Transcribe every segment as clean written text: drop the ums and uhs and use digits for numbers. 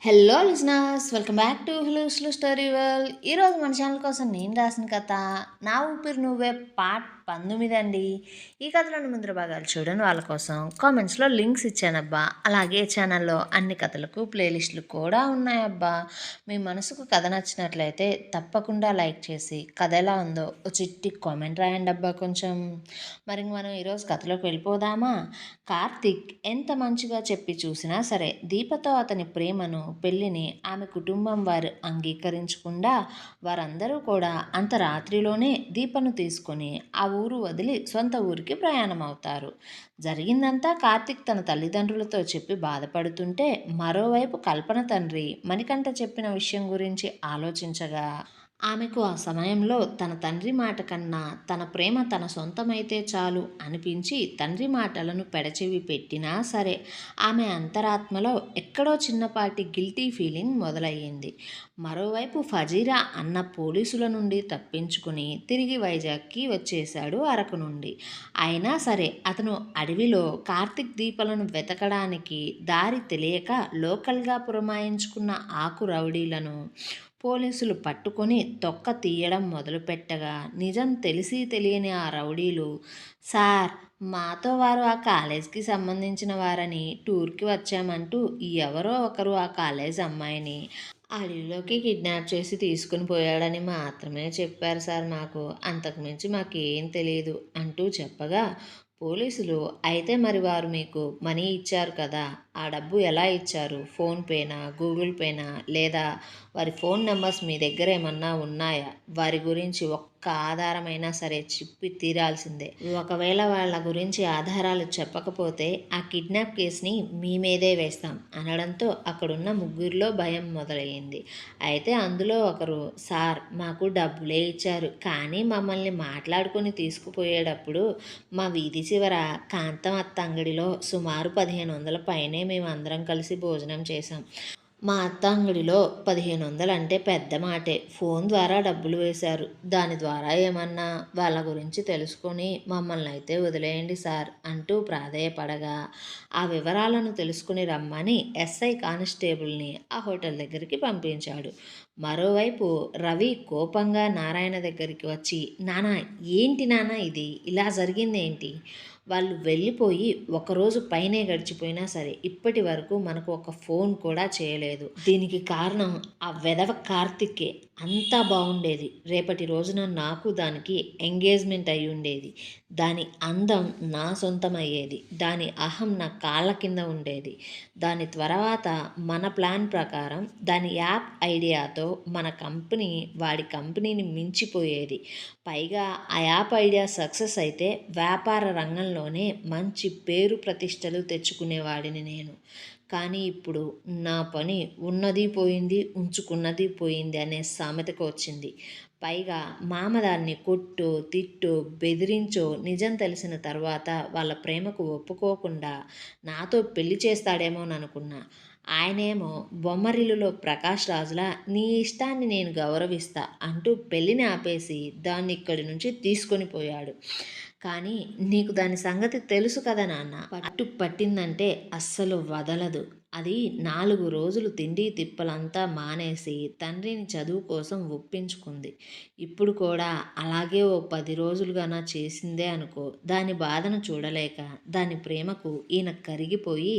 Hello listeners, welcome back to Hulu story world. ఈరోజు మన channel కోసం నేను రాసిన కథ నా ఊపిరి నువ్వే పార్ట్ 19 అండి. ఈ కథలోని ముందర భాగాలు చూడండి, వాళ్ళ కోసం కామెంట్స్లో లింక్స్ ఇచ్చానబ్బా. అలాగే ఛానల్లో అన్ని కథలకు ప్లేలిస్టులు కూడా ఉన్నాయబ్బా. మీ మనసుకు కథ నచ్చినట్లయితే తప్పకుండా లైక్ చేసి కథ ఎలా ఉందో ఒక చిట్టి కామెంట్ రాయండి అబ్బా కొంచెం. మరి మనం ఈరోజు కథలోకి వెళ్ళిపోదామా? కార్తీక్ ఎంత మంచిగా చెప్పి చూసినా సరే దీపతో అతని ప్రేమను, పెళ్లిని ఆమె కుటుంబం వారు అంగీకరించకుండా వారందరూ కూడా అంత రాత్రిలోనే దీపను తీసుకొని ఆ ఊరు వదిలి సొంత ఊరికి ప్రయాణం అవుతారు. జరిగిందంతా కార్తీక్ తన తల్లిదండ్రులతో చెప్పి బాధపడుతుంటే, మరోవైపు కల్పన తండ్రి మణికంఠ చెప్పిన విషయం గురించి ఆలోచించగా ఆమెకు ఆ సమయంలో తన తండ్రి మాట కన్నా తన ప్రేమ తన సొంతమైతే చాలు అనిపించి తండ్రి మాటలను పెడచెవి పెట్టినా సరే ఆమె అంతరాత్మలో ఎక్కడో చిన్నపాటి గిల్టీ ఫీలింగ్ మొదలయ్యింది. మరోవైపు ఫజీరా అన్న పోలీసుల నుండి తప్పించుకుని తిరిగి వైజాగ్కి వచ్చేశాడు అరకు నుండి. అయినా సరే అతను అడవిలో కార్తీక్ దీపాలను వెతకడానికి దారి తెలియక లోకల్గా పురమాయించుకున్న ఆకు రౌడీలను పోలీసులు పట్టుకొని తొక్క తీయడం మొదలుపెట్టగా నిజం తెలిసి తెలియని ఆ రౌడీలు, సార్ మాతో వారు ఆ కాలేజ్కి సంబంధించిన వారని టూర్కి వచ్చామంటూ ఎవరో ఒకరు ఆ కాలేజ్ అమ్మాయిని అడవిలోకి కిడ్నాప్ చేసి తీసుకుని పోయాడని మాత్రమే చెప్పారు సార్ మాకు, అంతకుమించి మాకేం తెలియదు అంటూ చెప్పగా పోలీసులు, అయితే మరి వారు మీకు మనీ ఇచ్చారు కదా, ఆ డబ్బు ఎలా ఇచ్చారు? ఫోన్పేనా, గూగుల్ పేనా, లేదా వారి ఫోన్ నెంబర్స్ మీ దగ్గర ఏమన్నా ఉన్నాయా? వారి గురించి ఒక్క ఆధారమైనా సరే చెప్పి తీరాల్సిందే. ఒకవేళ వాళ్ళ గురించి ఆధారాలు చెప్పకపోతే ఆ కిడ్నాప్ కేసుని మీ మీదే వేస్తాం అనడంతో అక్కడున్న ముగ్గురిలో భయం మొదలయ్యింది. అయితే అందులో ఒకరు, సార్ మాకు డబ్బులే ఇచ్చారు, కానీ మమ్మల్ని మాట్లాడుకొని తీసుకుపోయేటప్పుడు మా వీధి చివర కాంతం అత్త అంగడిలో సుమారు 1500 పైనే మేము అందరం కలిసి భోజనం చేశాం. మా అత్త అంగడిలో 1500 అంటే పెద్ద మాటే. ఫోన్ ద్వారా డబ్బులు వేశారు. దాని ద్వారా ఏమన్నా వాళ్ళ గురించి తెలుసుకొని మమ్మల్ని అయితే వదిలేయండి సార్ అంటూ ప్రాధేయపడగా ఆ వివరాలను తెలుసుకుని రమ్మని ఎస్ఐ కానిస్టేబుల్ని ఆ హోటల్ దగ్గరికి పంపించాడు. మరోవైపు రవి కోపంగా నారాయణ దగ్గరికి వచ్చి, నానా ఏంటి నానా ఇది, ఇలా జరిగిందేంటి? వాళ్ళు వెళ్ళిపోయి ఒకరోజు పైనే గడిచిపోయినా సరే ఇప్పటి వరకు మనకు ఒక ఫోన్ కూడా చేయలేదు. దీనికి కారణం ఆ వెధవ కార్తికే. అంతా బాగుండేది. రేపటి రోజున నాకు దానికి ఎంగేజ్మెంట్ అయి ఉండేది. దాని అందం నా సొంతమయ్యేది. దాని అహం నా కాళ్ళ కింద ఉండేది. దాని తర్వాత మన ప్లాన్ ప్రకారం దాని యాప్ ఐడియాతో మన కంపెనీ వాడి కంపెనీని మించిపోయేది. పైగా ఆ యాప్ ఐడియా సక్సెస్ అయితే వ్యాపార రంగంలోనే మంచి పేరు ప్రతిష్టలు తెచ్చుకునేవాడిని నేను. కానీ ఇప్పుడు నా పని ఉన్నది పోయింది, ఉంచుకున్నది పోయింది అనే సామెతకు వచ్చింది. పైగా మామ దాన్ని కొట్టో, తిట్టో, బెదిరించో నిజం తెలిసిన తర్వాత వాళ్ళ ప్రేమకు ఒప్పుకోకుండా నాతో పెళ్లి చేస్తాడేమోననుకున్నా. ఆయనేమో బొమ్మరిల్లులో ప్రకాష్ రాజులా నీ ఇష్టాన్ని నేను గౌరవిస్తా అంటూ పెళ్ళిని ఆపేసి దాన్ని ఇక్కడి నుంచి తీసుకొని పోయాడు. కానీ నీకు దాని సంగతి తెలుసు కదా నాన్న. పట్టు పట్టిందంటే అస్సలు వదలదు. అది 4 రోజులు తిండి తిప్పలంతా మానేసి తండ్రిని చదువు కోసం ఒప్పించుకుంది. ఇప్పుడు కూడా అలాగే ఓ 10 రోజులుగానా చేసిందే అనుకో. దాని బాధను చూడలేక దాని ప్రేమకు ఈయన కరిగిపోయి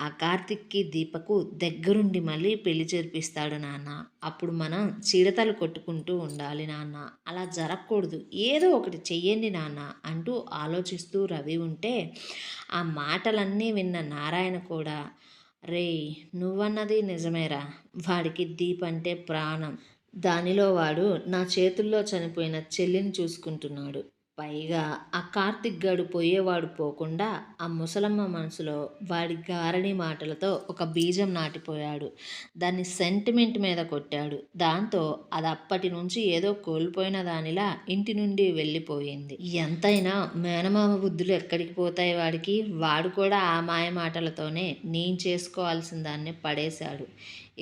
ఆ కార్తిక్కి దీపకు దగ్గరుండి మళ్ళీ పెళ్లి చేర్పిస్తాడు నాన్న. అప్పుడు మనం చీడతలు కొట్టుకుంటూ ఉండాలి నాన్న. అలా జరగకూడదు. ఏదో ఒకటి చెయ్యండి నాన్న అంటూ ఆలోచిస్తూ రవి ఉంటే ఆ మాటలన్నీ విన్న నారాయణ కూడా, రేయ్ నువ్వన్నది నిజమేరా. వాడికి దీప్ అంటే ప్రాణం. దానిలో వాడు నా చేతుల్లో చనిపోయిన చెల్లిని చూసుకుంటున్నాడు. పైగా ఆ కార్తిక్ గాడు పోయేవాడు పోకుండా ఆ ముసలమ్మ మనసులో వాడి గారడి మాటలతో ఒక బీజం నాటిపోయాడు. దాన్ని సెంటిమెంట్ మీద కొట్టాడు. దాంతో అది అప్పటి నుంచి ఏదో కోల్పోయిన దానిలా ఇంటి నుండి వెళ్ళిపోయింది. ఎంతైనా మేనమామ బుద్ధులు ఎక్కడికి పోతాయి వాడికి. వాడు కూడా ఆ మాయ మాటలతోనే నేను చేసుకోవాల్సిన దాన్ని పడేశాడు.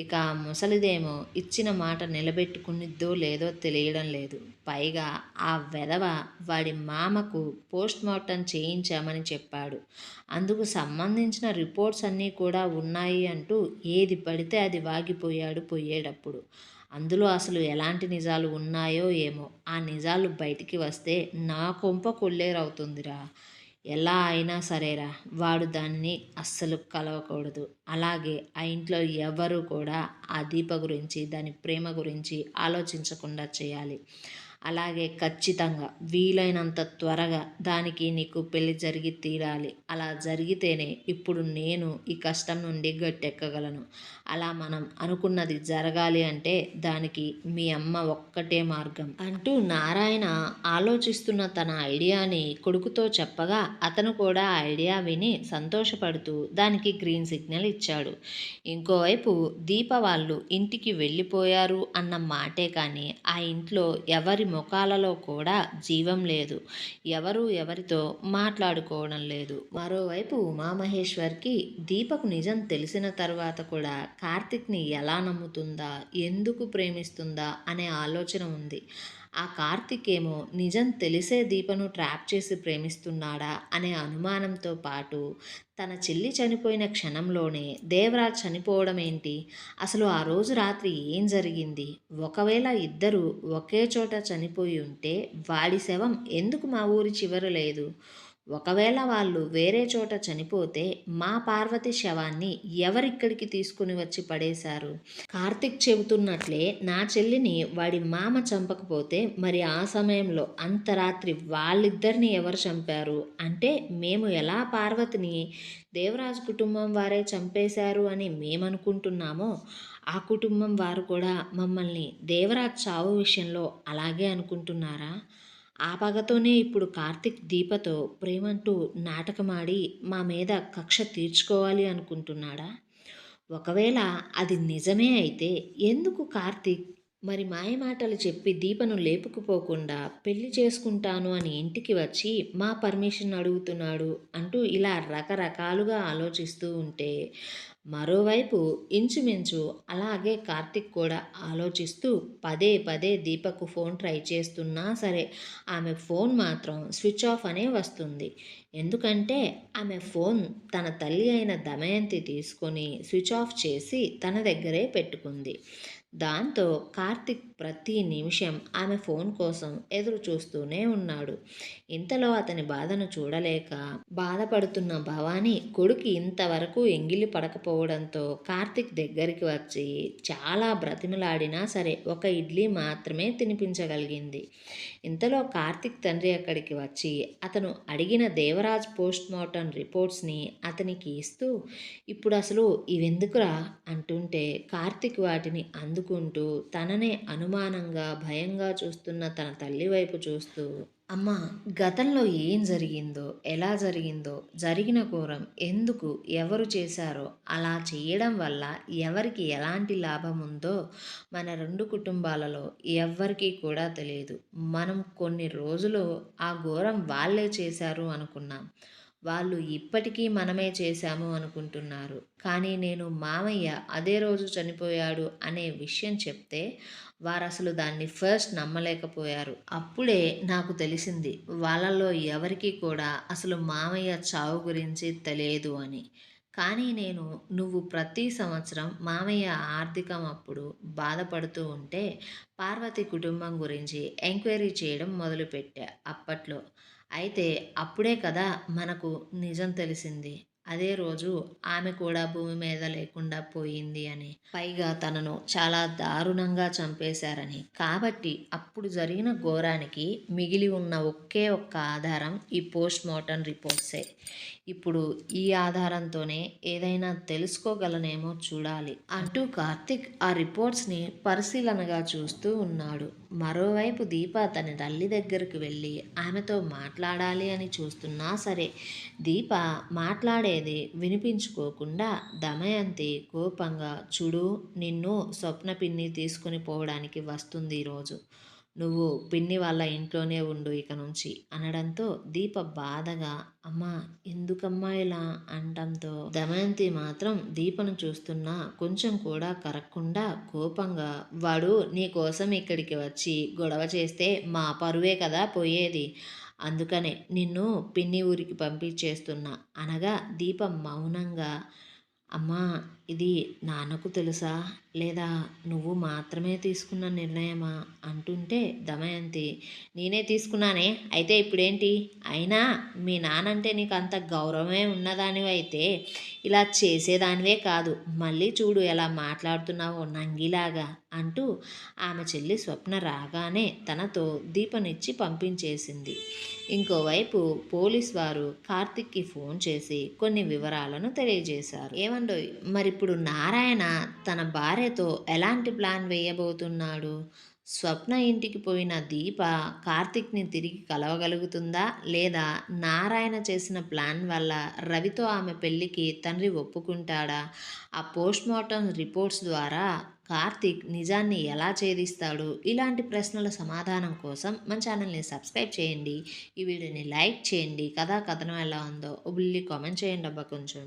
ఇక ఆ ముసలిదేమో ఇచ్చిన మాట నిలబెట్టుకునిద్దో లేదో తెలియడం లేదు. పైగా ఆ వెధవ వాడి వాడి మామకు పోస్ట్మార్టం చేయించామని చెప్పాడు. అందుకు సంబంధించిన రిపోర్ట్స్ అన్నీ కూడా ఉన్నాయి అంటూ ఏది పడితే అది వాగిపోయాడు పోయేటప్పుడు. అందులో అసలు ఎలాంటి నిజాలు ఉన్నాయో ఏమో, ఆ నిజాలు బయటికి వస్తే నా కొంప కొల్లేరవుతుందిరా. ఎలా అయినా సరేరా, వాడు దానిని అస్సలు కలవకూడదు. అలాగే ఆ ఇంట్లో ఎవరు కూడా ఆ దీప గురించి, దాని ప్రేమ గురించి ఆలోచించకుండా చేయాలి. అలాగే ఖచ్చితంగా వీలైనంత త్వరగా దానికి నీకు పెళ్లి జరిగి తీరాలి. అలా జరిగితేనే ఇప్పుడు నేను ఈ కష్టం నుండి గట్టెక్కగలను. అలా మనం అనుకున్నది జరగాలి అంటే దానికి మీ అమ్మ ఒక్కటే మార్గం అంటూ నారాయణ ఆలోచిస్తున్న తన ఐడియాని కొడుకుతో చెప్పగా అతను కూడా ఆ ఐడియా విని సంతోషపడుతూ దానికి గ్రీన్ సిగ్నల్ ఇచ్చాడు. ఇంకోవైపు దీప వాళ్ళు ఇంటికి వెళ్ళిపోయారు అన్న మాటే కానీ ఆ ఇంట్లో ఎవరి ముఖాలలో కూడా జీవం లేదు. ఎవరు ఎవరితో మాట్లాడుకోవడం లేదు. మరోవైపు ఉమామహేశ్వర్కి దీపకు నిజం తెలిసిన తర్వాత కూడా కార్తిక్ని ఎలా నమ్ముతుందా, ఎందుకు ప్రేమిస్తుందా అనే ఆలోచన ఉంది. ఆ కార్తిక్ ఏమో నిజం తెలిసే దీపను ట్రాప్ చేసి ప్రేమిస్తున్నాడా అనే అనుమానంతో పాటు తన చెల్లి చనిపోయిన క్షణంలోనే దేవరాజ్ చనిపోవడం ఏంటి, అసలు ఆ రోజు రాత్రి ఏం జరిగింది, ఒకవేళ ఇద్దరు ఒకే చోట చనిపోయి ఉంటే వాడి శవం ఎందుకు మా ఊరి చివర లేదు, ఒకవేళ వాళ్ళు వేరే చోట చనిపోతే మా పార్వతి శవాన్ని ఎవరిక్కడికి తీసుకుని వచ్చి పడేశారు. కార్తిక్ చెబుతున్నట్లే నా చెల్లిని వాడి మామ చంపకపోతే మరి ఆ సమయంలో అంత రాత్రి వాళ్ళిద్దరిని ఎవరు చంపారు అంటే మేము ఎలా పార్వతిని దేవరాజ్ కుటుంబం వారే చంపేశారు అని మేమనుకుంటున్నామో ఆ కుటుంబం వారు కూడా మమ్మల్ని దేవరాజ్ చావు విషయంలో అలాగే అనుకుంటున్నారా? ఆ పగతోనే ఇప్పుడు కార్తిక్ దీపతో ప్రేమంటూ నాటకమాడి మా మీద కక్ష తీర్చుకోవాలి అనుకుంటున్నాడా? ఒకవేళ అది నిజమే అయితే ఎందుకు కార్తిక్ మరి మాయమాటలు చెప్పి దీపను లేపుకుపోకుండా పెళ్లి చేసుకుంటాను అని ఇంటికి వచ్చి మా పర్మిషన్ అడుగుతున్నాడు అంటూ ఇలా రకరకాలుగా ఆలోచిస్తూ ఉంటే మరోవైపు ఇంచుమించు అలాగే కార్తిక్ కూడా ఆలోచిస్తూ పదే పదే దీపకు ఫోన్ ట్రై చేస్తున్నా సరే ఆమె ఫోన్ మాత్రం స్విచ్ ఆఫ్ అనే వస్తుంది. ఎందుకంటే ఆమె ఫోన్ తన తల్లి అయిన దమయంతి తీసుకొని స్విచ్ ఆఫ్ చేసి తన దగ్గరే పెట్టుకుంది. దాంతో కార్తిక్ ప్రతి నిమిషం ఆమె ఫోన్ కోసం ఎదురు చూస్తూనే ఉన్నాడు. ఇంతలో అతని బాధను చూడలేక బాధపడుతున్న భవానీ కొడుకు ఇంతవరకు ఎంగిలి పడకపోవడంతో కార్తిక్ దగ్గరికి వచ్చి చాలా బ్రతిమలాడినా సరే ఒక ఇడ్లీ మాత్రమే తినిపించగలిగింది. ఇంతలో కార్తిక్ తండ్రి అక్కడికి వచ్చి అతను అడిగిన దేవరాజ్ పోస్ట్మార్టం రిపోర్ట్స్ని అతనికి ఇస్తూ ఇప్పుడు అసలు ఇవెందుకురా అంటుంటే కార్తిక్ వాటిని అందుకుంటూ తననే అనుమానంగా భయంగా చూస్తున్న తన తల్లి వైపు చూస్తూ అమ్మా, గతంలో ఏం జరిగిందో, ఎలా జరిగిందో, జరిగిన ఘోరం ఎందుకు, ఎవరు చేశారో, అలా చేయడం వల్ల ఎవరికి ఎలాంటి లాభం ఉందో మన రెండు కుటుంబాలలో ఎవ్వరికీ కూడా తెలియదు. మనం కొన్ని రోజులు ఆ ఘోరం వాళ్ళే చేశారు అనుకున్నాం. వాళ్ళు ఇప్పటికీ మనమే చేశాము అనుకుంటున్నారు. కానీ నేను మామయ్య అదే రోజు చనిపోయాడు అనే విషయం చెప్తే వారసలు దాన్ని ఫస్ట్ నమ్మలేకపోయారు. అప్పుడే నాకు తెలిసింది వాళ్ళల్లో ఎవరికీ కూడా అసలు మామయ్య చావు గురించి తెలియదు అని. కానీ నేను నువ్వు ప్రతి సంవత్సరం మామయ్య ఆర్థికం అప్పుడు బాధపడుతూ ఉంటే పార్వతి కుటుంబం గురించి ఎంక్వైరీ చేయడం మొదలుపెట్టా అప్పట్లో. అయితే అప్పుడే కదా మనకు నిజం తెలిసింది. అదే రోజు ఆమె కూడా భూమి మీద లేకుండా పోయింది అని. పైగా తనను చాలా దారుణంగా చంపేశారని. కాబట్టి అప్పుడు జరిగిన ఘోరానికి మిగిలి ఉన్న ఒకే ఒక్క ఆధారం ఈ పోస్ట్మార్టం రిపోర్ట్సే. ఇప్పుడు ఈ ఆధారంతోనే ఏదైనా తెలుసుకోగలనేమో చూడాలి అంటూ కార్తిక్ ఆ రిపోర్ట్స్ని పరిశీలనగా చూస్తూ ఉన్నాడు. మరోవైపు దీప తన తల్లి దగ్గరకు వెళ్ళి ఆమెతో మాట్లాడాలి అని చూస్తున్నా సరే దీప మాట్లాడేది వినిపించుకోకుండా దమయంతి కోపంగా చూడు, నిన్ను స్వప్న పిన్ని తీసుకుని పోవడానికి వస్తుంది ఈరోజు. నువ్వు పిన్ని వాళ్ళ ఇంట్లోనే ఉండు ఇక నుంచి అనడంతో దీప బాధగా అమ్మా ఎందుకమ్మా ఇలా అనడంతో దమయంతి మాత్రం దీపను చూస్తున్నా కొంచెం కూడా కరక్కుండా కోపంగా వాడు నీ కోసం ఇక్కడికి వచ్చి గొడవ చేస్తే మా పరువే కదా పోయేది. అందుకనే నిన్ను పిన్ని ఊరికి పంపించేస్తున్నా అనగా దీప మౌనంగా అమ్మా ఇది నాన్నకు తెలుసా లేదా నువ్వు మాత్రమే తీసుకున్న నిర్ణయమా అంటుంటే దమయంతి నేనే తీసుకున్నానే అయితే ఇప్పుడేంటి అయినా మీ నానంటే నీకు అంత గౌరవమే ఉన్నదానివైతే ఇలా చేసేదానివే కాదు మళ్ళీ చూడు ఎలా మాట్లాడుతున్నావో నంగిలాగా అంటూ ఆమె చెల్లి స్వప్న రాగానే తనతో దీపనిచ్చి పంపించేసింది. ఇంకోవైపు పోలీస్ వారు కార్తిక్కి ఫోన్ చేసి కొన్ని వివరాలను తెలియజేశారు. ఏమండోయ్ మరిప్పుడు నారాయణ తన భార్యతో ఎలాంటి ప్లాన్ వేయబోతున్నాడు? స్వప్న ఇంటికి పోయిన దీప కార్తిక్ని తిరిగి కలవగలుగుతుందా లేదా నారాయణ చేసిన ప్లాన్ వల్ల రవితో ఆమె పెళ్ళికి తండ్రి ఒప్పుకుంటాడా? ఆ పోస్ట్మార్టం రిపోర్ట్స్ ద్వారా కార్తీక్ నిజాన్ని ఎలా ఛేదిస్తాడు? ఇలాంటి ప్రశ్నల సమాధానం కోసం మన ఛానల్ని సబ్స్క్రైబ్ చేయండి. ఈ వీడియోని లైక్ చేయండి. కథా కథనం ఎలా ఉందో బుల్లి కామెంట్ చేయండి అబ్బా కొంచెం.